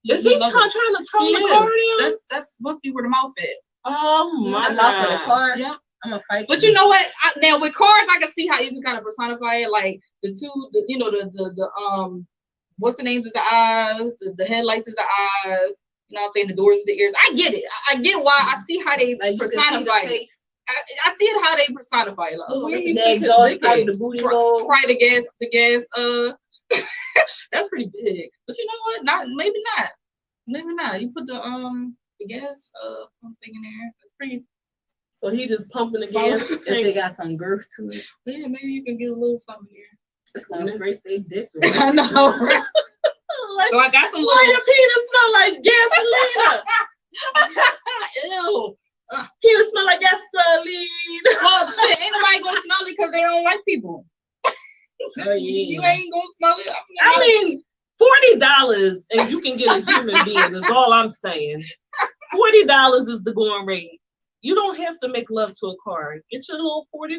Is he trying to tone the car down? That's must be where the mouth at. Oh my I'm out for the God. car. Yeah. I'm gonna fight. But you know what? Now with cars, I can see how you can kind of personify it, like the what's the names is the eyes, the headlights is the eyes. You know what I'm saying? The doors is the ears. I get it. I get why. I see how they personify it. I see it how they personify it. Like, the exhaust pipe, the booty hole. Try the gas. That's pretty big. But you know what? Maybe not. You put the gas pump thing in there. That's pretty. So he just pumping the gas. If they got some girth to it. Yeah, maybe you can get a little something here. It's gonna scrape their dick. I know. Right? Like, So I got some why little. your penis smell like gasoline? Ew. Penis smell like gasoline. Well, shit, ain't nobody gonna smell it because they don't like people. Oh, yeah. You ain't gonna smell it. I mean, $40 and you can get a human being is all I'm saying. $40 is the going rate. You don't have to make love to a car. Get your little $40.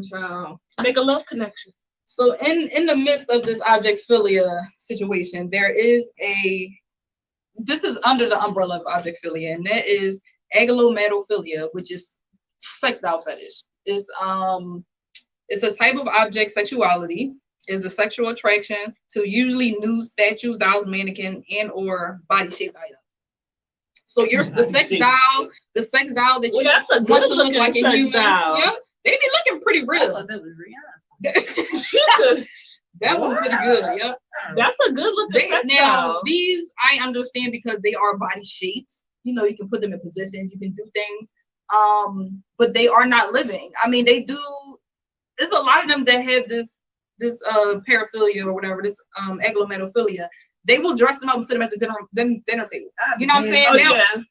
Child. Make a love connection. So in the midst of this objectophilia situation, there is this is under the umbrella of objectophilia, and that is agalomatophilia, which is sex doll fetish. It's a type of object sexuality. Is a sexual attraction to usually nude statues, dolls, mannequin, and or body shaped items. So the sex doll that you want to look like a human. Doll. Yeah, they be looking pretty real. I thought that was Rihanna. She could. That was pretty good. Yep. That's a good looking sex now doll. these I understand because they are body shaped. You know, you can put them in positions, you can do things. But they are not living. I mean, they do. There's a lot of them that have this paraphilia or whatever, this agalomatophilia. They will dress them up and sit them at the dinner table. You know what I'm saying?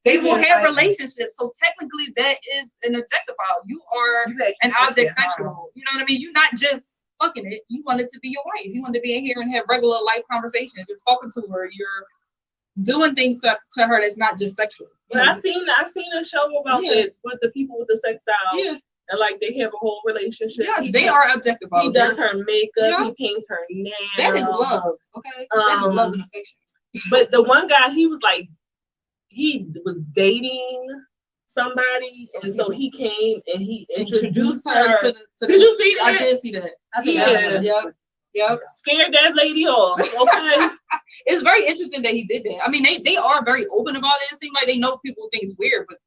They will have relationships. So technically, that is an objectifier. You are an object sexual. You know what I mean? You're not just fucking it. You want it to be your wife. You want to be in here and have regular life conversations. You're talking to her. You're doing things to her that's not just sexual. But I seen a show about it with the people with the sex doll. Yeah. And like they have a whole relationship. Yes, they are objectified. He does her makeup. He paints her nails. That is love. Okay. That is love and affection. But the one guy, he was dating somebody, and so he came and he introduced her to the. Did you see that? I did see that. Yeah. Yep. Scared that lady off. Okay. It's very interesting that he did that. I mean, they are very open about it. It seems like they know people think it's weird, but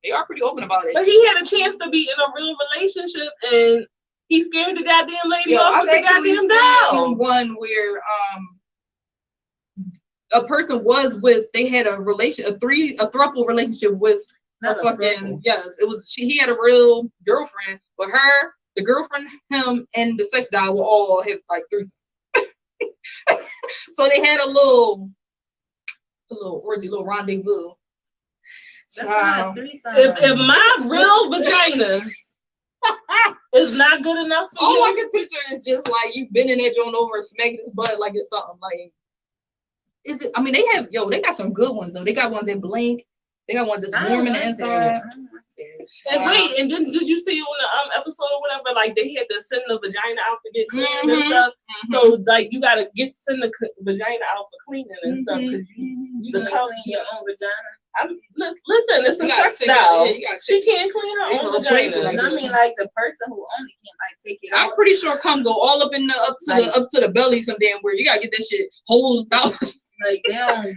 they are pretty open about it. But he had a chance to be in a real relationship, and he scared the goddamn lady off with the goddamn doll. One where a person they had a throuple relationship with he had a real girlfriend, but the girlfriend, him, and the sex doll will all have like threesomes. So they had a little orgy, little rendezvous. If my real vagina is not good enough for all you, I can picture is just like you bending that joint over and smacking his butt like it's something. Like, is it? I mean, they got some good ones though. They got ones that blink. They got ones that's warm in the inside. And wait, and then did you see on the episode or whatever? Like they had to send the vagina out to get cleaned and stuff. So like you gotta send the vagina out for cleaning and stuff because you can clean your own vagina. Listen, it's a sex doll. She can't clean her own vagina. I mean, like the person who only can like take it. I'm pretty sure cum go all up in the up to the belly some damn where you gotta get that shit hosed out. Like they don't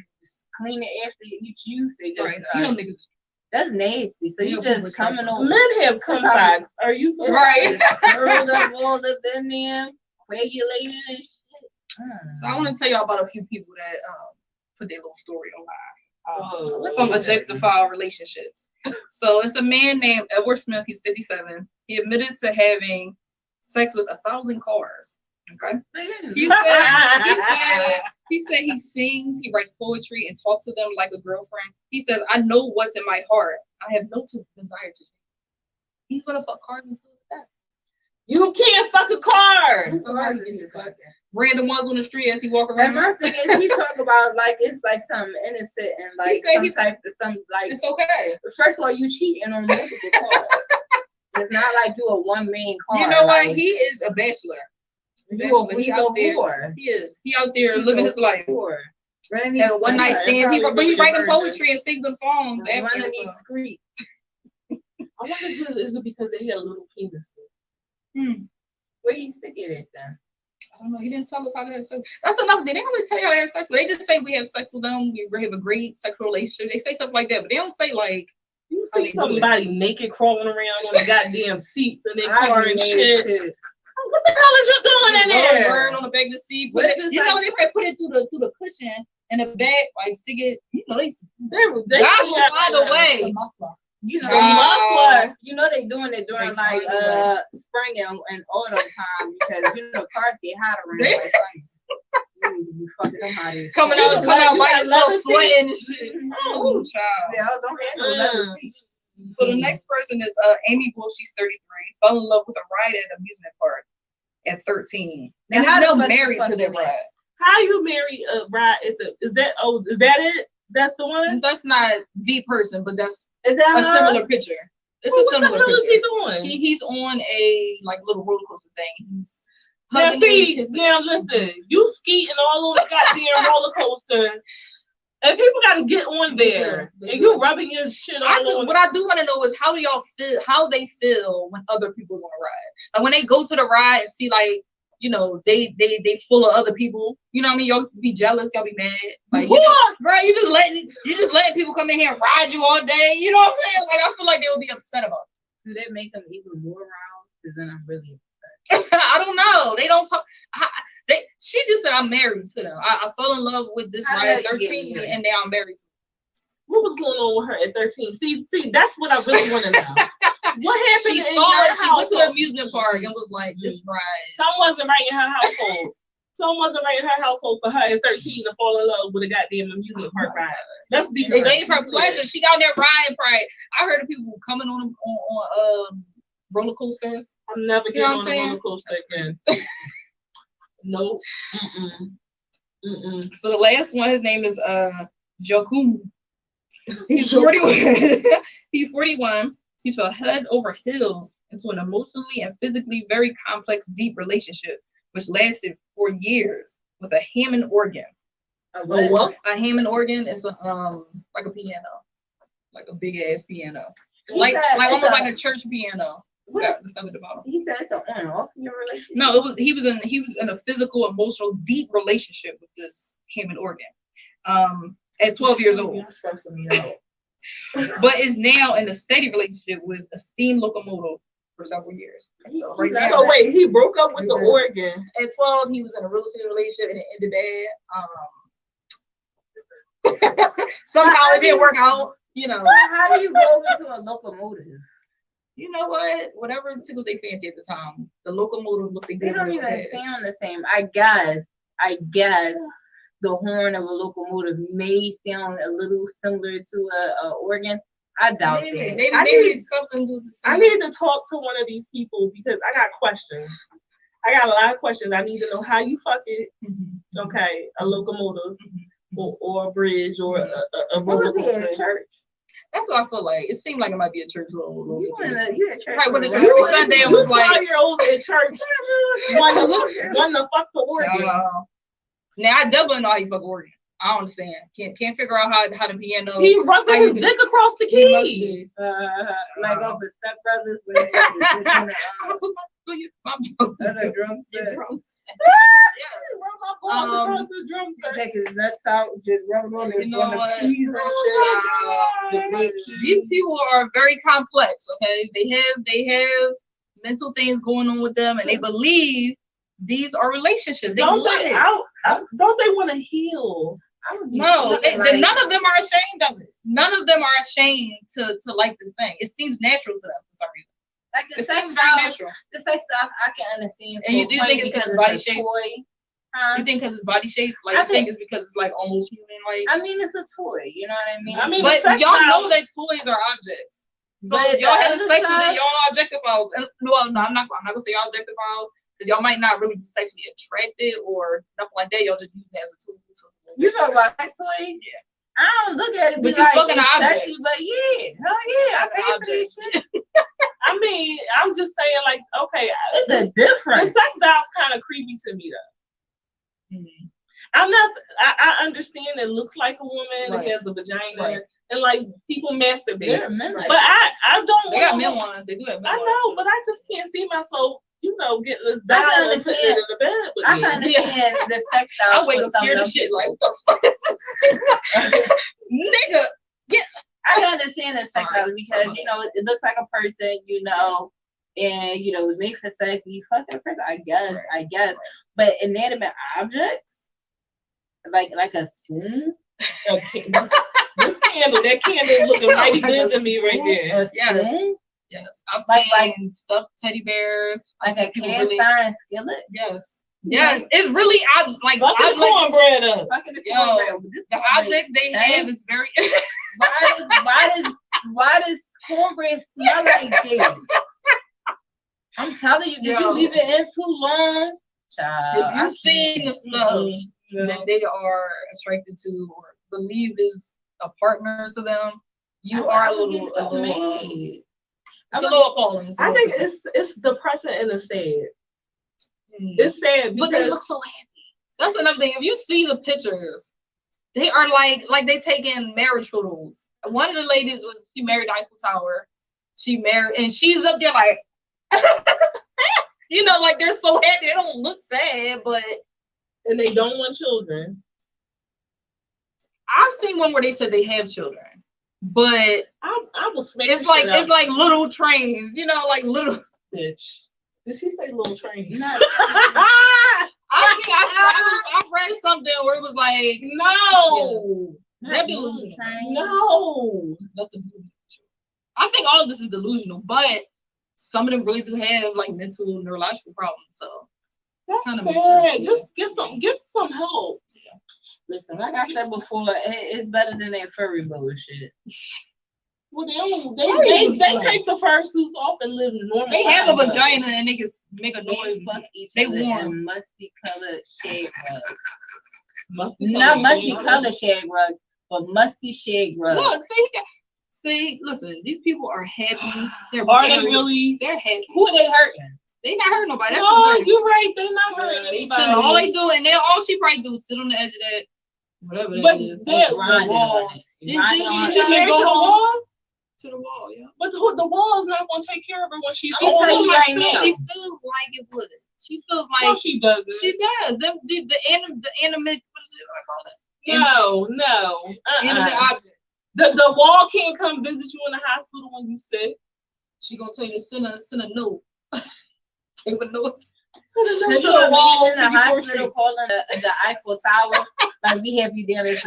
clean it after each use. They just you know niggas. That's nasty. So you just coming over. Men have cum socks. Are you surprised? Right? Rolled up in there, regulated and shit. So I want to tell y'all about a few people that put their little story online. Some objectified relationships. So it's a man named Edward Smith. He's 57. He admitted to having sex with 1,000 cars. Okay. He said he sings, he writes poetry, and talks to them like a girlfriend. He says, "I know what's in my heart. I have no desire to." He's gonna fuck cars until that. You can't fuck a car. Random ones on the street as he walk around. And my thing is, he talk about like it's like something innocent and like it's okay. First of all, you cheating on multiple cars. It's not like you a one main car. You know what? Like, he is a bachelor. He out there. He is. He out there living his life. And one night stands. But he writing poetry and sings them songs. I wonder is it because they had a little penis? Where you stick it at then? I don't know. He didn't tell us how to have sex. That's enough. They didn't really tell you how to have sex. They just say we have sex with them. We have a great sexual relationship. They say stuff like that, but they don't say like. You see somebody naked crawling around on the goddamn seats in their car and shit. What the hell is you doing in there? Bird on the back of the seat. You know they put it through the cushion in the back, like stick it. You know they God will find a way. You know, muffler. You know they doing it during like spring and autumn time because you know cars get hot around like spring. Coming out by yourself sweating and shit. Oh, child. Yeah, don't handle that. So the next person is Amy Wolf. She's 33. Fell in love with a ride at an amusement park at 13. And is now married to that ride. How you marry a ride at the? Is that it? That's the one. That's not the person, but that's a similar picture. It's a similar picture. What the hell is he doing? He's on a like little roller coaster thing. He's now listen, you skeeting all on the goddamn roller coaster, and people got to get on there, and you rubbing your shit all on. What I do want to know is how do y'all feel? How they feel when other people want to ride? Like when they go to the ride and see like. You know, they full of other people. You know what I mean? Y'all be jealous, y'all be mad. Like, right? You just letting people come in here and ride you all day. You know what I'm saying? Like, I feel like they would be upset about it. Do they make them even more aroused? Because then I'm really upset. I don't know. They don't talk. She just said I'm married to them. I fell in love with this ride at 13, and now I'm married. What was going on with her at 13? See, that's what I really want to know. What happened? She went to the amusement park and was like, "This ride." Someone wasn't right in her household. Someone wasn't right in her household for her at 13 to fall in love with a goddamn amusement park ride. Let's be real. It gave her pleasure. She got on that ride pride. I heard of people coming on roller coasters. I'm never getting on a roller coaster again. Nope. So the last one, his name is Jokum. He's 41. He's 41. He fell head over heels into an emotionally and physically very complex, deep relationship, which lasted for years with a Hammond organ. What? A Hammond organ is like a piano, like a big ass piano, like almost like a church piano. Got the stuff at the bottom. He said it's an on and off in your relationship. No, he was in a physical, emotional, deep relationship with this Hammond organ. At 12 years old. You're stressing me out. But is now in a steady relationship with a steam locomotive for several years. So wait, he broke up with the organ. At 12, he was in a real estate relationship and it ended bad. Somehow it didn't work out, you know. How do you go into a locomotive? You know what? Whatever tickled their fancy at the time. The locomotive looked good. They don't even sound the same. I guess the horn of a locomotive may sound a little similar to a organ. I doubt it. Maybe something to say. I need to talk to one of these people because I got questions. I got a lot of questions. I need to know how you fuck it. Okay, a locomotive or a bridge or a roller coaster. Church. That's what I feel like. It seemed like it might be a church little you at church. Right, when it's every Sunday, it was like 12-year-olds at church. One to fuck the organ. Now I definitely know how you fuck organ. I don't understand. Can't figure out how the piano. He rubbing his dick across the key. Like off his Step Brothers with the drum set. Rub my balls across the drum set. Take his nuts out, just rub them on the keys and shit. These people are very complex. Okay, they have mental things going on with them, and they believe these are relationships. Don't they want to heal? No, none of them are ashamed of it. None of them are ashamed to like this thing. It seems natural to them for some reason. Like the sex stuff, I can understand. And you do think it's because it's body shape? You think because it's body shape? Like I think it's because it's like almost human. Like I mean, it's a toy. You know what I mean? But y'all know that toys are objects. So y'all had sex with it, y'all objectophiles. And well, no, I'm not gonna say y'all objectophiles because y'all might not really be sexually attracted or nothing like that. Y'all just use it as a tool. You talking about sex toy? Yeah. I don't look at it But be like fucking it's object. sexy, but yeah, hell yeah, I pay for this shit. I mean, I'm just saying, like, okay, It's a the difference. sex doll's kind of creepy to me, though. Mm-hmm. I'm not. I understand it looks like a woman. Right. It has a vagina, Right. and like people masturbate. Yeah, men like But I don't. They got men ones. They do have men I ones. know, but I just can't see myself, getting this down and putting it in the bed with I me. can understand the sex style. I wake up scared of shit like, what the fuck is this? Nigga, get. I can understand the sex style because Sorry. it looks like a person, and it was made for sex. You fuck that person, I guess. But inanimate objects, like a spoon. Okay, this candle, that candle looking mighty good to me right there. Yes, I've Like seen stuffed teddy bears. Like a cast iron skillet. Yes, it's really like Fucking objects. cornbread up. Fucking the Yo, cornbread. the objects they have is very. Why does cornbread smell like this? I'm telling you, did you leave it in too long? Child, If you've seen the stuff that they are attracted to or believe is a partner to them, you are a little appalling. I think it's depressing and it's sad. It's sad because but they look so happy. That's another thing. If you see the pictures, they are like they taking marriage photos. One of the ladies she married Eiffel Tower. She married and she's up there like like they're so happy. They don't look sad, and they don't want children. I've seen one where they said they have children, but I will smack it's like little trains, like little bitch. Did she say little trains? No. I read something where it was like no. That delusional. No. That's a delusional. I think all of this is delusional, but some of them really do have like mental neurological problems. So that's sad. Just get some help. Yeah. Listen, like I said before, it's better than that furry bullshit. Well, they take the fursuits off and live normal. They have a vagina and they can make a noise. Fuck each they other warm. in musty colored shade rugs. Musty colored shade rugs, but musty shade rugs. Look, see, listen, these people are happy. They're really? They're happy. Who are they hurting? They not hurting nobody. That's no, you're right. They're not hurting anybody. All they do, and all she probably do is sit on the edge of that, whatever that is. The wall. Did she marry to the wall? To the wall, yeah. But the wall is not going to take care of her when she's old. She feels like it would. She feels like no, she doesn't. She does. The inanimate. What is it? What I call it? No. Inanimate object. The wall can't come visit you in the hospital when you sick. She gonna tell you to send a note. Take a note. To the wall in the hospital calling the Eiffel Tower. Like we have you there. Look,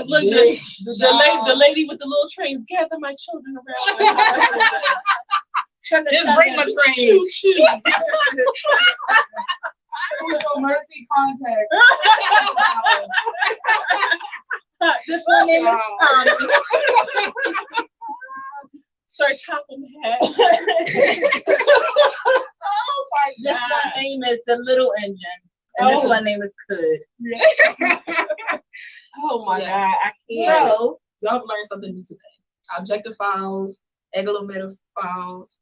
the lady with the little trains. Gather my children around my house. Just bring my train. Choo. Mercy contact. This one name is Sir Topham Hat. Oh my God. This one name is the Little Engine. And this one name is Could. Oh my God. I can't. So, y'all have learned something new today. Objectophiles, egolomedophiles,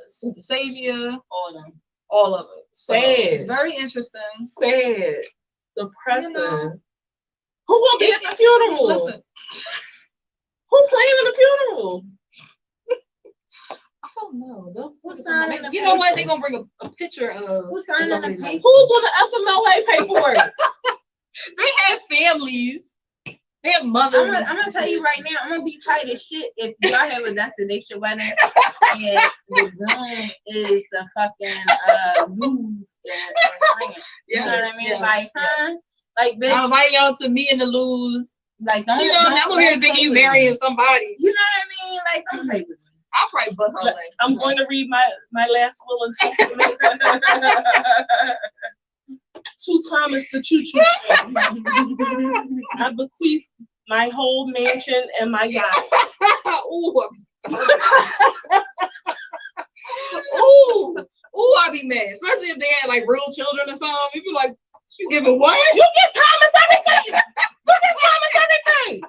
Synthesia, all of it. So, sad. it's very interesting. Sad. Depressing. Who gonna be at the funeral? Listen. Who playing in the funeral? I don't know. You know what? They're gonna bring a picture of who's signing the paper? Who's on the FMLA paperwork? They have families. They have mothers. I'm gonna tell you right now, I'm gonna be tight as shit if y'all have a destination wedding and the groom is a fucking loose and friend. You know what I mean? Yeah. Like, huh? Like, bitch. I'll invite y'all to me and the lose. Like, don't. I'm over here thinking you marrying somebody. You know what I mean? Like, don't play with me. I'll probably bust all that. I'm going to read my last will and testament. 2 you, Thomas the choo-choo. I bequeath my whole mansion and my yacht. Ooh. Ooh. Ooh, I'd be mad. Especially if they had like real children or something. You'd be like, you giving what? You get Thomas everything. You get Thomas everything.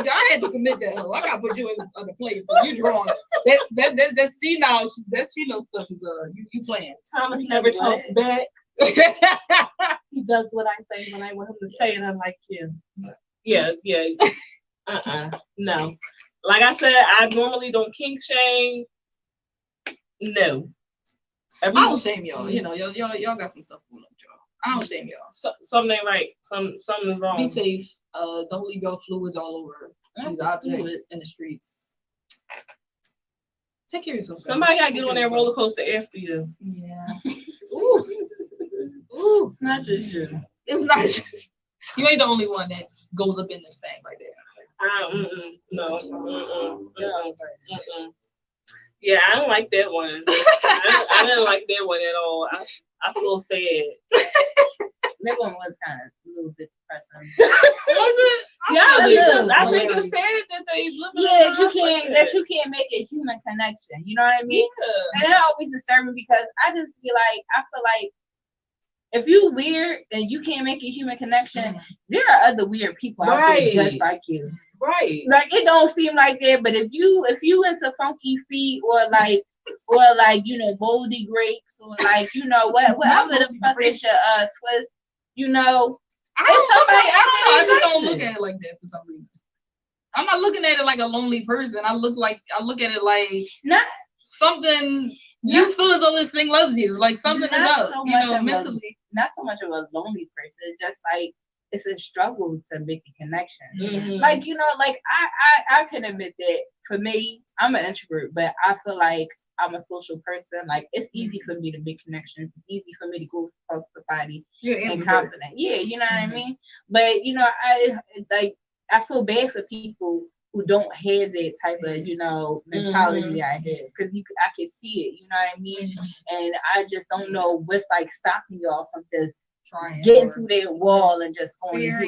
I had to commit that. I gotta put you in other place. So you drawing. That senile stuff is you playing. Thomas never talks back. He does what I say when I want him to say it. I'm like, yeah. No. Like I said, I normally don't kink shame. No. I don't shame y'all. You know, y'all got some stuff going on, y'all. I don't shame y'all. Something ain't right. Something's wrong. Be safe. Don't leave your fluids all over these objects in the streets. Take care of yourself. Somebody gotta get on that roller coaster after you. Yeah. Ooh. Ooh. It's not just you. It's not just you. Ain't the only one that goes up in this thing right there. No. Yeah, I don't like that one. I didn't like that one at all. I feel sad. That one was kind of a little bit depressing. Was it? I think it's sad that they live in that you can't make a human connection. You know what I mean? Yeah. And it always disturbs me because I just feel like if you weird and you can't make a human connection, there are other weird people out there just like you. Right. Like it don't seem like that, but if you into funky feet or like Goldie grapes or like whatever the fuck is your twist, I don't know. I just don't look at it like that for some reason. I'm not looking at it like a lonely person. I look at it like not something you feel as though this thing loves you. Like something is up, mentally. Not so much of a lonely person. It's just like it's a struggle to make a connection. Mm-hmm. Like I can admit that for me, I'm an introvert, but I feel like I'm a social person. Like it's easy for me to make connections. It's easy for me to go talk to somebody and confident. Yeah, you know what I mean. But I feel bad for people who don't have that type of mentality I have because I can see it. You know what I mean. And I just don't know what's like stopping y'all from just getting through that wall and just going. Yeah.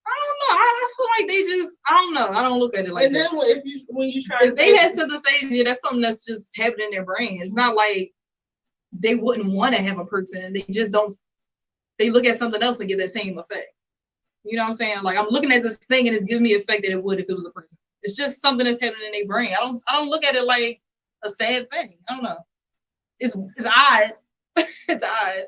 I don't know. I feel like they just. I don't know. I don't look at it like that. And then when you try, if they had Synthesia, that's something that's just happening in their brain. It's not like they wouldn't want to have a person. They just don't. They look at something else and get that same effect. You know what I'm saying? Like I'm looking at this thing and it's giving me an effect that it would if it was a person. It's just something that's happening in their brain. I don't look at it like a sad thing. I don't know. It's odd. It's odd.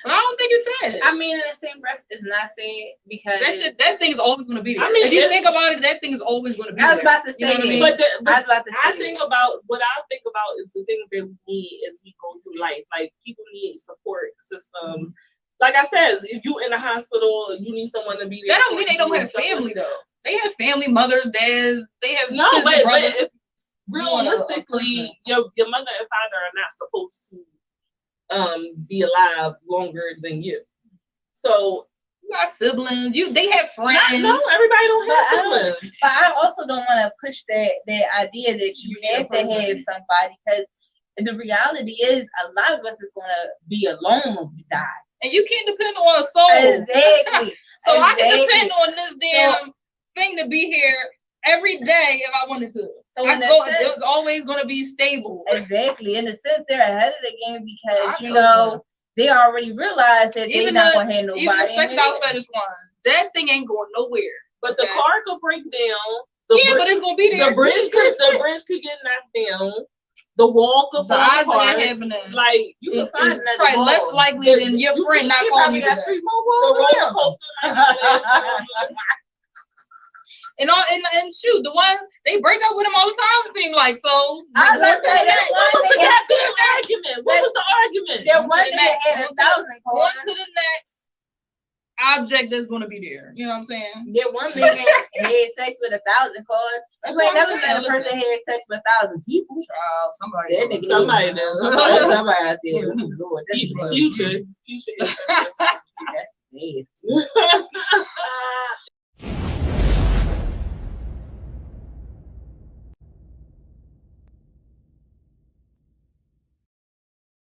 But I don't think it's sad. I mean, in the same breath, it's not sad because that thing is always going to be there. I mean, if you think about it, that thing is always going to be there. I was about to say, what I think about is the thing that we need as we go through life. Like people need support systems. Like I said, if you in a hospital, you need someone to be there. That don't mean they don't have family though. They have family, mothers, dads. They have but brothers. Realistically, your mother and father are not supposed to be alive longer than you. So you got siblings. They have friends. No, everybody don't have siblings. But I also don't want to push that idea that you have to have somebody because the reality is a lot of us is gonna be alone when we die. And you can't depend on a soul. Exactly. So I can depend on this damn thing to be here every day if I wanted to. So it's always going to be stable. Exactly. In a sense, they're ahead of the game because, they already realized that they're not going to have nobody. Even the sex out fetish one, that thing ain't going nowhere. But the car could break down. But it's going to be there. The bridge could get knocked down. The wall could fall apart. Like you can find it's probably less likely than your friend not calling you. The roller coaster. And shoot, the ones they break up with him all the time. It seems like so. What was the argument? What was the argument? There one that had 1,000 calls. On to the next object that's going to be there. You know what I'm saying? There one man had sex with 1,000 calls. You ain't never met a person that had sex with 1,000 people. Somebody out there. Future.